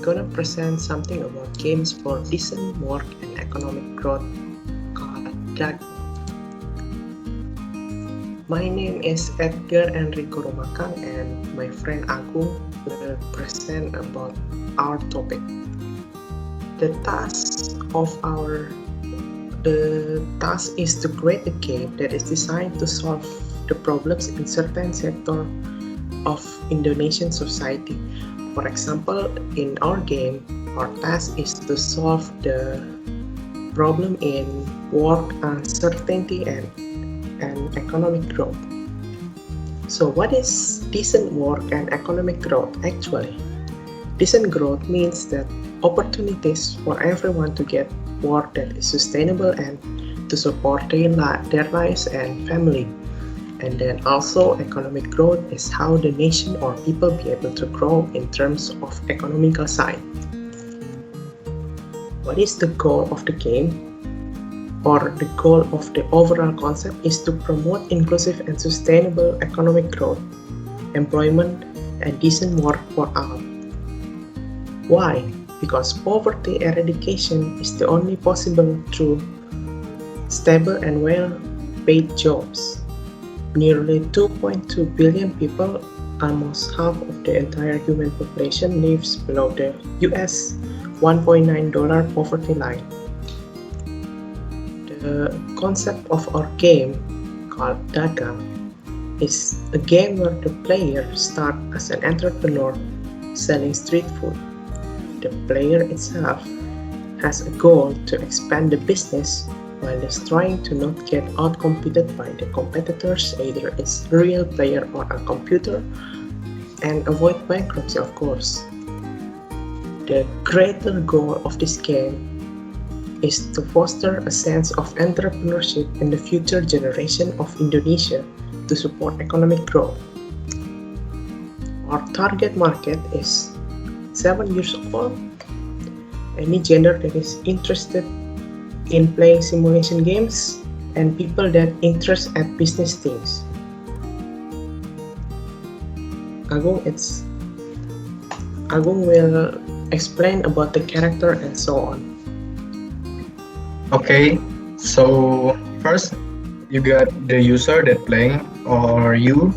gonna present something about games for decent work and economic growth called DAG. My name is Edgar Enrico Romakang and my friend Agung will present about our topic. The task is to create a game that is designed to solve the problems in certain sector of Indonesian society. For example, in our game, our task is to solve the problem in work uncertainty and economic growth. So what is decent work and economic growth actually? Decent growth means that opportunities for everyone to get work that is sustainable and to support their lives and family. And then also economic growth is how the nation or people be able to grow in terms of economical side. What is the goal of the game? Or the goal of the overall concept is to promote inclusive and sustainable economic growth, employment, and decent work for all. Why? Because poverty eradication is the only possible through stable and well-paid jobs. Nearly 2.2 billion people, almost half of the entire human population, lives below the US $1.9 poverty line. The concept of our game, called Dagang, is a game where the player starts as an entrepreneur selling street food. The player itself has a goal to expand the business while is trying to not get outcompeted by the competitors, either it's a real player or a computer, and avoid bankruptcy, of course. The greater goal of this game is to foster a sense of entrepreneurship in the future generation of Indonesia to support economic growth. Our target market is 7 years old, any gender that is interested in playing simulation games, and people that interest at business things. Agung will explain about the character and so on. Okay, so first you got the user that playing, or you.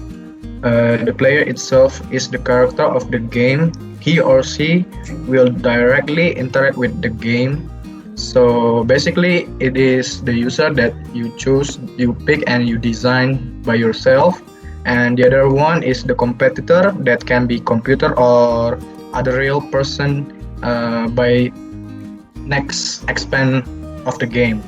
The player itself is the character of the game. He or she will directly interact with the game. So basically, it is the user that you choose, you pick, and you design by yourself. And the other one is the competitor, that can be computer or other real person by next expand of the game.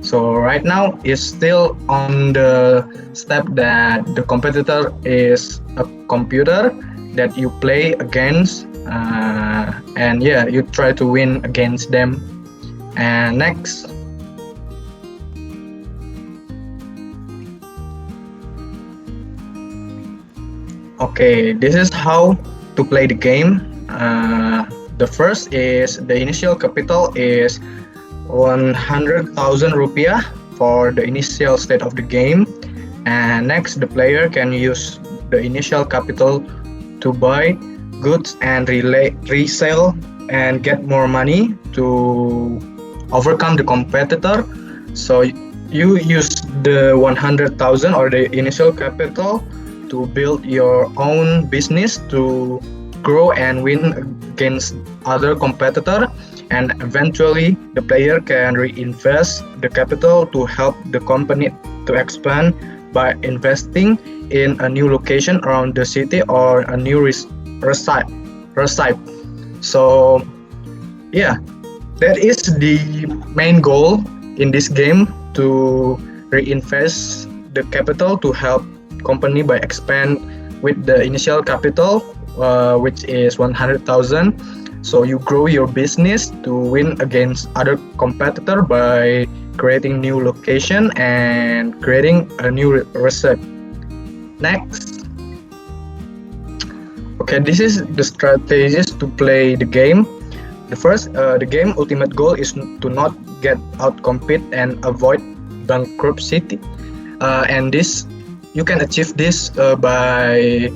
So right now it's still on the step that the competitor is a computer that you play against, and yeah, you try to win against them. And next, okay, this is how to play the game. The first is the initial capital is 100,000 rupiah for the initial state of the game, and next the player can use the initial capital to buy goods and resell and get more money to overcome the competitor. So you use the 100,000 or the initial capital to build your own business to grow and win against other competitor, and eventually the player can reinvest the capital to help the company to expand by investing in a new location around the city or a new recipe. So yeah, that is the main goal in this game, to reinvest the capital to help company by expand with the initial capital, which is 100,000. So you grow your business to win against other competitor by creating new location and creating a new recipe. Next, okay, this is the strategies to play the game. The first, the game ultimate goal is to not get outcompete and avoid bankruptcy. And this you can achieve this by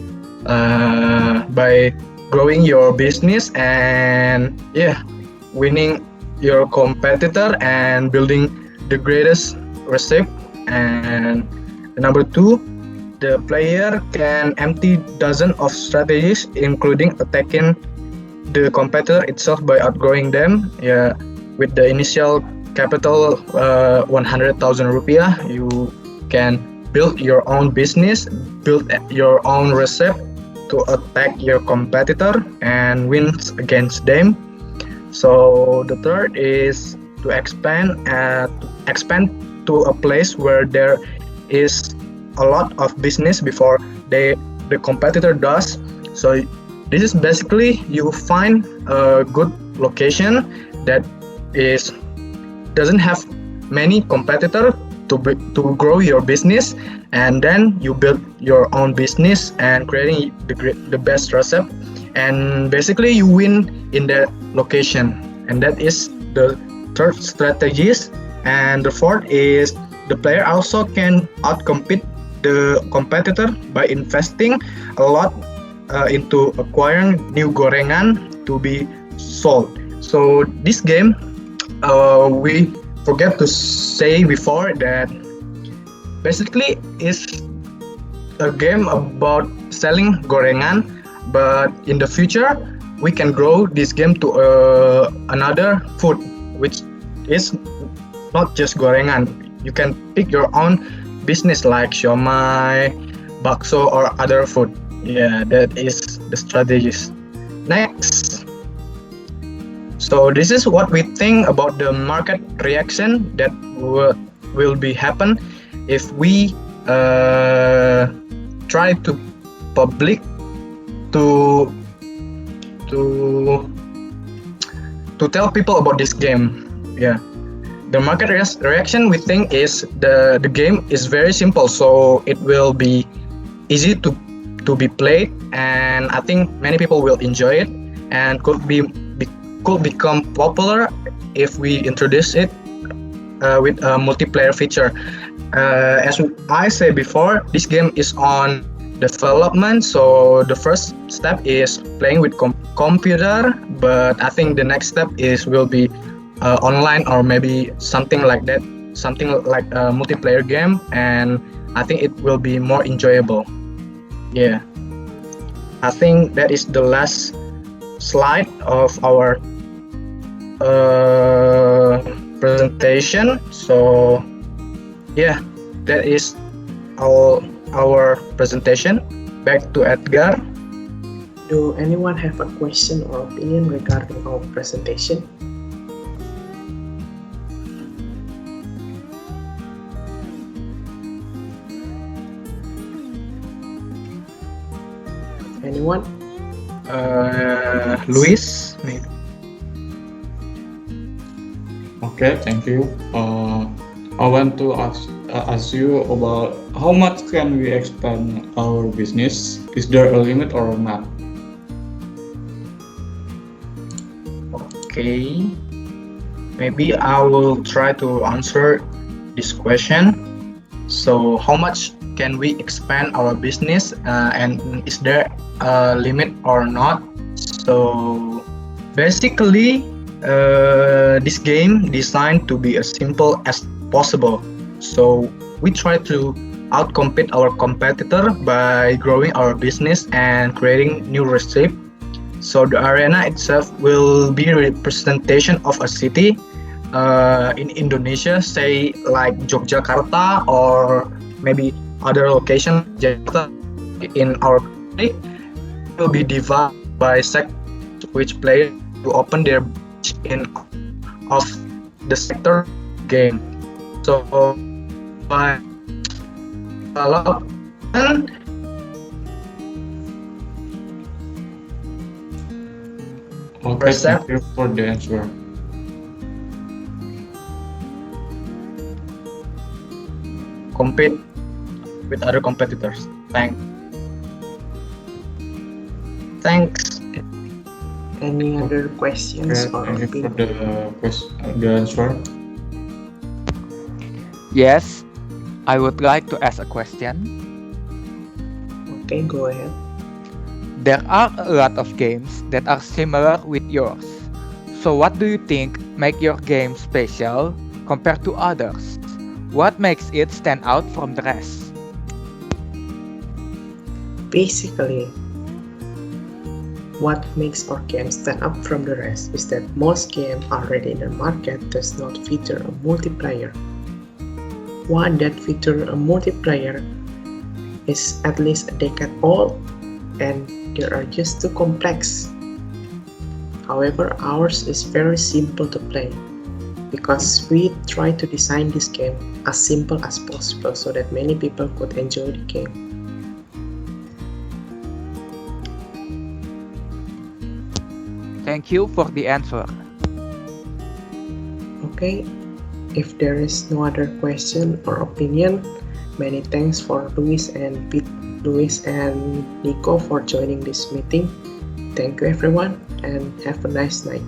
growing your business and yeah, winning your competitor and building the greatest recipe. And number two, the player can empty dozens of strategies, including attacking the competitor itself by outgrowing them. Yeah, with the initial capital 100,000 rupiah, you can build your own business, build your own recipe to attack your competitor and win against them. So the third is to expand to a place where there is a lot of business before the competitor does. So this is basically you find a good location that is doesn't have many competitors to grow your business, and then you build your own business and creating the best recipe, and basically you win in that location. And that is the third strategies. And the fourth is the player also can outcompete the competitor by investing a lot into acquiring new gorengan to be sold. So this game, we forget to say before that basically is a game about selling gorengan, but in the future we can grow this game to another food, which is not just gorengan. You can pick your own business like siomay, bakso, or other food. Yeah, that is the strategies. Next. So this is what we think about the market reaction that will be happen if we try to public to tell people about this game. Yeah, the market reaction we think is the game is very simple, so it will be easy to be played, and I think many people will enjoy it and could become popular if we introduce it with a multiplayer feature. As I said before, this game is on development, so the first step is playing with computer, but I think the next step will be online or maybe something like that, something like a multiplayer game, and I think it will be more enjoyable. Yeah, I think that is the last slide of our presentation. So yeah, that is our presentation. Back to Edgar. Do anyone have a question or opinion regarding our presentation? Anyone? Luis, maybe. Okay, thank you. I want to ask you about how much can we expand our business? Is there a limit or not? Okay, maybe I will try to answer this question. So, how much can we expand our business, and is there a limit or not? So, basically, this game designed to be as simple as possible. So, we try to outcompete our competitor by growing our business and creating new recipes. So the arena itself will be a representation of a city in Indonesia, say like Yogyakarta or maybe other location Jakarta in our country. It will be divided by sectors which players to open their in of the sector game. So by a lot Okay, thank you for the answer. compete with other competitors. Thanks. Any other questions Okay, or thank you for opinion? the answer. Yes, I would like to ask a question. Okay, go ahead. There are a lot of games that are similar with yours. So what do you think make your game special compared to others? What makes it stand out from the rest? Basically, what makes our game stand out from the rest is that most games already in the market does not feature a multiplayer. One that features a multiplayer is at least a decade old and they are just too complex. However, ours is very simple to play because we try to design this game as simple as possible so that many people could enjoy the game. Thank you for the answer. Okay, if there is no other question or opinion, many thanks for Luis and Nico for joining this meeting. Thank you everyone and have a nice night.